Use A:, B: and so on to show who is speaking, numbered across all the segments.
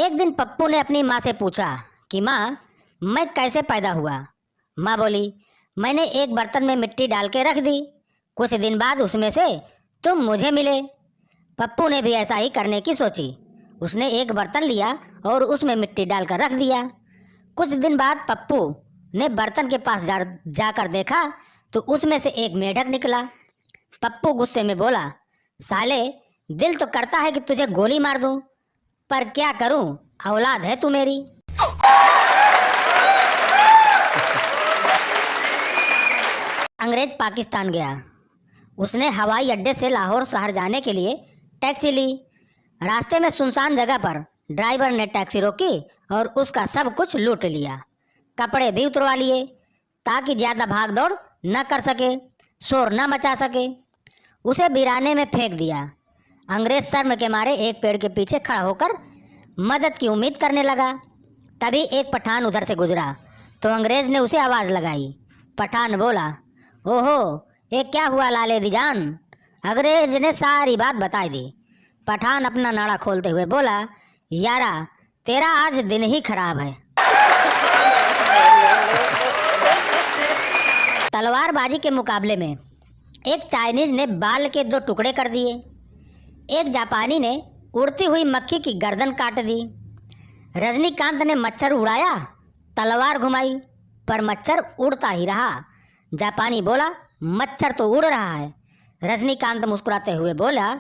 A: एक दिन पप्पू ने अपनी माँ से पूछा कि माँ, मैं कैसे पैदा हुआ। माँ बोली, मैंने एक बर्तन में मिट्टी डाल के रख दी, कुछ दिन बाद उसमें से तुम मुझे मिले। पप्पू ने भी ऐसा ही करने की सोची। उसने एक बर्तन लिया और उसमें मिट्टी डालकर रख दिया। कुछ दिन बाद पप्पू ने बर्तन के पास जाकर देखा तो उसमें से एक मेढक निकला। पप्पू गुस्से में बोला, साले, दिल तो करता है कि तुझे गोली मार दूं, पर क्या करूं, औलाद है तू मेरी। अंग्रेज पाकिस्तान गया। उसने हवाई अड्डे से लाहौर शहर जाने के लिए टैक्सी ली। रास्ते में सुनसान जगह पर ड्राइवर ने टैक्सी रोकी और उसका सब कुछ लूट लिया। कपड़े भी उतरवा लिए ताकि ज़्यादा भाग दौड़ न कर सके, शोर न मचा सके। उसे बिराने में फेंक दिया। अंग्रेज शर्म के मारे एक पेड़ के पीछे खड़ा होकर मदद की उम्मीद करने लगा। तभी एक पठान उधर से गुजरा तो अंग्रेज ने उसे आवाज़ लगाई। पठान बोला, ओहो, ये क्या हुआ लाले दी जान। अंग्रेज ने सारी बात बताई दी। पठान अपना नाड़ा खोलते हुए बोला, यारा, तेरा आज दिन ही खराब है। तलवारबाजी के मुकाबले में एक चाइनीज ने बाल के 2 टुकड़े कर दिए। एक जापानी ने उड़ती हुई मक्खी की गर्दन काट दी। रजनीकांत ने मच्छर उड़ाया, तलवार घुमाई, पर मच्छर उड़ता ही रहा। जापानी बोला, मच्छर तो उड़ रहा है। रजनीकांत मुस्कुराते हुए बोला,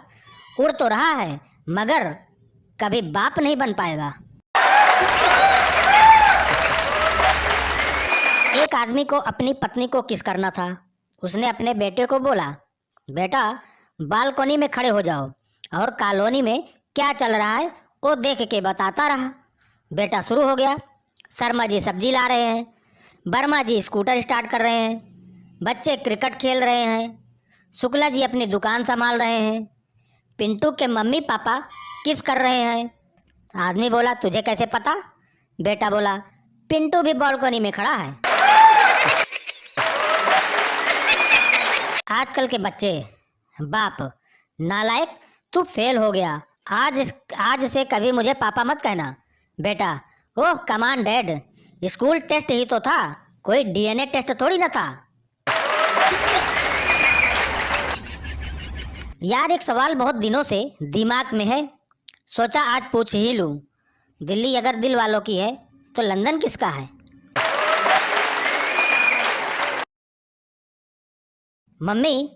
A: उड़ तो रहा है मगर कभी बाप नहीं बन पाएगा। एक आदमी को अपनी पत्नी को किस करना था। उसने अपने बेटे को बोला, बेटा, बालकनी में खड़े हो जाओ और कॉलोनी में क्या चल रहा है वो देख के बताता रहा। बेटा शुरू हो गया। शर्मा जी सब्जी ला रहे हैं, वर्मा जी स्कूटर स्टार्ट कर रहे हैं, बच्चे क्रिकेट खेल रहे हैं, शुक्ला जी अपनी दुकान संभाल रहे हैं, पिंटू के मम्मी पापा किस कर रहे हैं। आदमी बोला, तुझे कैसे पता। बेटा बोला, पिंटू भी बालकनी में खड़ा है। आजकल के बच्चे, बाप, नालायक, तू फेल हो गया, आज से कभी मुझे पापा मत कहना। बेटा, ओह कमान डैड, स्कूल टेस्ट ही तो था, कोई डीएनए टेस्ट थोड़ी ना था। यार, एक सवाल बहुत दिनों से दिमाग में है, सोचा आज पूछ ही लूं। दिल्ली अगर दिल वालों की है तो लंदन किसका है। मम्मी,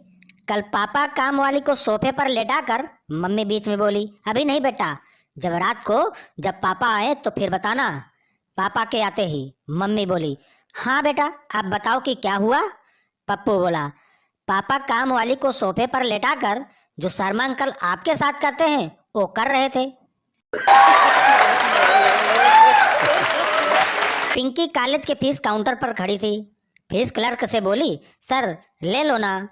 A: कल पापा काम वाली को सोफे पर लेटाकर, मम्मी बीच में बोली, अभी नहीं बेटा, जब रात को जब पापा आए तो फिर बताना। पापा के आते ही मम्मी बोली, हाँ बेटा, आप बताओ कि क्या हुआ। पप्पू बोला, पापा काम वाली को सोफे पर लेटाकर जो शर्मा अंकल आपके साथ करते हैं वो कर रहे थे। पिंकी कॉलेज के फीस काउंटर पर खड़ी थी। फीस क्लर्क से बोली, सर ले लो ना।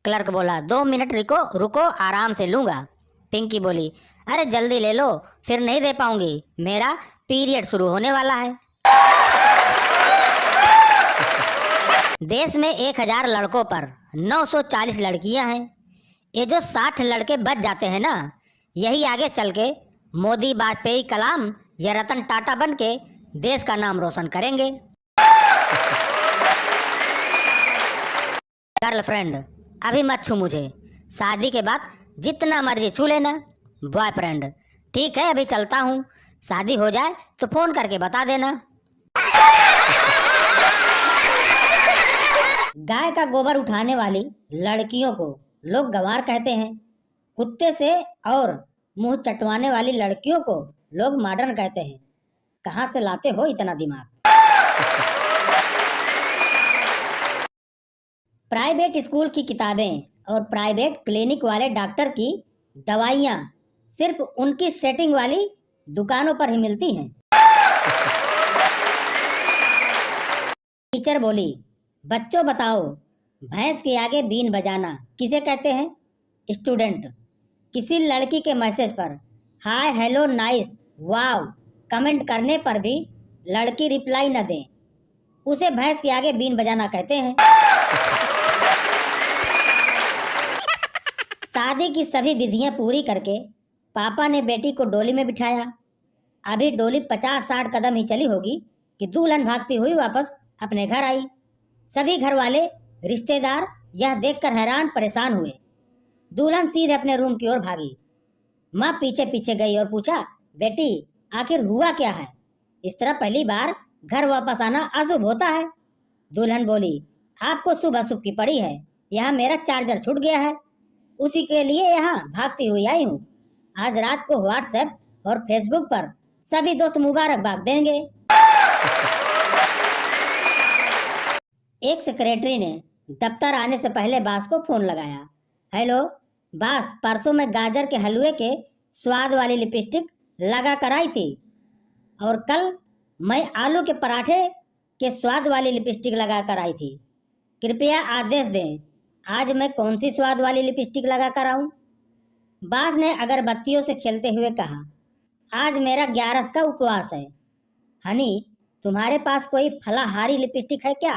A: क्लर्क बोला, 2 मिनट रुको, आराम से लूँगा। पिंकी बोली, अरे जल्दी ले लो, फिर नहीं दे पाऊंगी, मेरा पीरियड शुरू होने वाला है। देश में 1000 लड़कों पर 940 लड़कियां हैं। ये जो 60 लड़के बच जाते हैं ना, यही आगे चल के मोदी, वाजपेयी, कलाम या रतन टाटा बन के देश का नाम रोशन करेंगे। गर्लफ्रेंड, अभी मत छू मुझे, शादी के बाद जितना मर्जी छू लेना। बॉयफ्रेंड, ठीक है अभी चलता हूँ, शादी हो जाए तो फोन करके बता देना। गाय का गोबर उठाने वाली लड़कियों को लोग गंवार कहते हैं। कुत्ते से और मुंह चटवाने वाली लड़कियों को लोग मॉडर्न कहते हैं। कहाँ से लाते हो इतना दिमाग। प्राइवेट स्कूल की किताबें और प्राइवेट क्लिनिक वाले डॉक्टर की दवाइयाँ सिर्फ उनकी सेटिंग वाली दुकानों पर ही मिलती हैं। टीचर बोली, बच्चों बताओ, भैंस के आगे बीन बजाना किसे कहते हैं। स्टूडेंट, किसी लड़की के मैसेज पर हाय, हेलो, नाइस, वाव कमेंट करने पर भी लड़की रिप्लाई न दे, उसे भैंस के आगे बीन बजाना कहते हैं। शादी की सभी विधियां पूरी करके पापा ने बेटी को डोली में बिठाया। अभी डोली 50-60 कदम ही चली होगी कि दुल्हन भागती हुई वापस अपने घर आई। सभी घर वाले रिश्तेदार यह देखकर हैरान परेशान हुए। दुल्हन सीधे अपने रूम की ओर भागी। माँ पीछे पीछे गई और पूछा, बेटी आखिर हुआ क्या है? इस तरह पहली बार घर वापस आना अशुभ होता है। दुल्हन बोली, आपको शुभ अशुभ की पड़ी है। यहाँ मेरा चार्जर छूट गया है, उसी के लिए यहाँ भागती हुई आई हूँ। आज रात को व्हाट्सएप और फेसबुक पर सभी दोस्त मुबारकबाद देंगे। एक सेक्रेटरी ने दफ्तर आने से पहले बास को फोन लगाया। हेलो बास, परसों मैं गाजर के हलवे के स्वाद वाली लिपस्टिक लगा कर आई थी और कल मैं आलू के पराठे के स्वाद वाली लिपस्टिक लगा कर आई थी। कृपया आदेश दें आज मैं कौन सी स्वाद वाली लिपस्टिक लगा कर आऊं? बास ने अगरबत्तियों से खेलते हुए कहा, आज मेरा 11 का उपवास है। हनी, तुम्हारे पास कोई फलाहारी लिपस्टिक है क्या?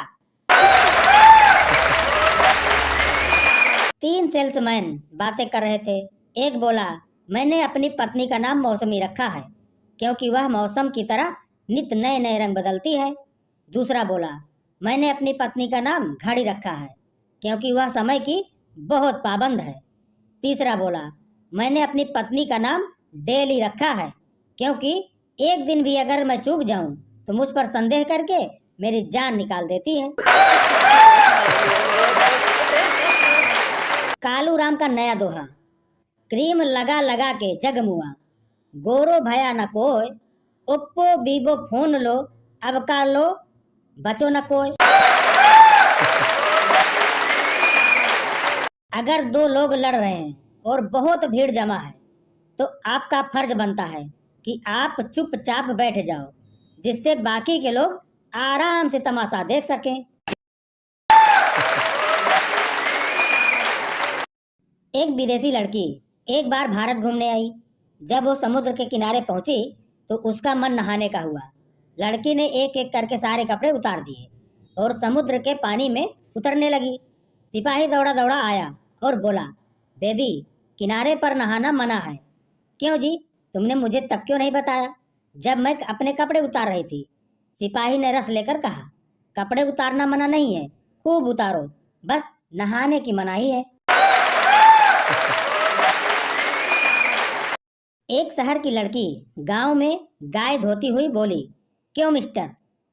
A: 3 सेल्समैन बातें कर रहे थे। एक बोला, मैंने अपनी पत्नी का नाम मौसमी रखा है क्योंकि वह मौसम की तरह नित नए नए रंग बदलती है। दूसरा बोला, मैंने अपनी पत्नी का नाम घड़ी रखा है क्योंकि वह समय की बहुत पाबंद है। तीसरा बोला, मैंने अपनी पत्नी का नाम डेली रखा है क्योंकि एक दिन भी अगर मैं चूक जाऊं तो मुझ पर संदेह करके मेरी जान निकाल देती है। कालू राम का नया दोहा। क्रीम लगा लगा के जगमुआ, गोरो भया न कोय, ओप्पो वीवो फोन लो, अब का लो बचो न कोय। अगर 2 लोग लड़ रहे हैं और बहुत भीड़ जमा है तो आपका फर्ज बनता है कि आप चुपचाप बैठ जाओ जिससे बाकी के लोग आराम से तमाशा देख सकें। एक विदेशी लड़की एक बार भारत घूमने आई। जब वो समुद्र के किनारे पहुंची तो उसका मन नहाने का हुआ। लड़की ने एक एक करके सारे कपड़े उतार दिए और समुद्र के पानी में उतरने लगी। सिपाही दौड़ा दौड़ा आया और बोला, बेबी किनारे पर नहाना मना है। क्यों जी, तुमने मुझे तब क्यों नहीं बताया जब मैं अपने कपड़े उतार रही थी? सिपाही ने रस लेकर कहा, कपड़े उतारना मना नहीं है, खूब उतारो, बस नहाने की मनाही है। एक शहर की लड़की गांव में गाय धोती हुई बोली, क्यों मिस्टर,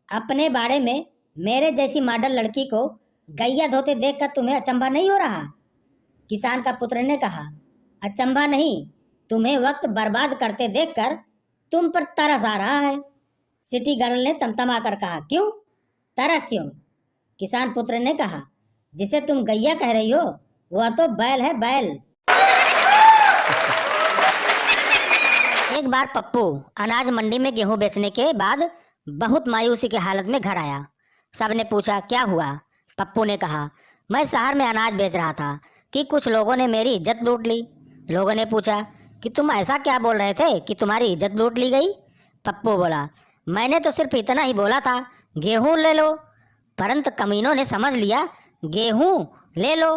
A: अपने बाड़े में मेरे जैसी मॉडल लड़की को गैया धोते देखकर तुम्हें अचंभा नहीं हो रहा? किसान का पुत्र ने कहा, अचंभा नहीं, तुम्हें वक्त बर्बाद करते देखकर तुम पर तरस आ रहा है। सिटी गर्ल ने तमतमा कर कहा, क्यों तरस क्यों? किसान पुत्र ने कहा, जिसे तुम गैया कह रही हो वह तो बैल है, बैल। एक बार पप्पू अनाज मंडी में गेहूं बेचने के बाद बहुत मायूसी की हालत में घर आया। सबने पूछा, क्या हुआ? पप्पू ने कहा, मैं शहर में अनाज बेच रहा था कि कुछ लोगों ने मेरी इज्जत लूट ली। लोगों ने पूछा कि तुम ऐसा क्या बोल रहे थे कि तुम्हारी इज्जत लूट ली गई? पप्पू बोला, मैंने तो सिर्फ इतना ही बोला था, गेहूं ले लो, परंतु कमीनों ने समझ लिया गेहूं ले लो।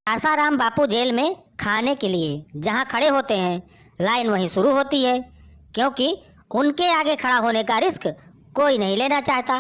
A: आसाराम बापू जेल में खाने के लिए जहां खड़े होते हैं लाइन वहीं शुरू होती है क्योंकि उनके आगे खड़ा होने का रिस्क कोई नहीं लेना चाहता।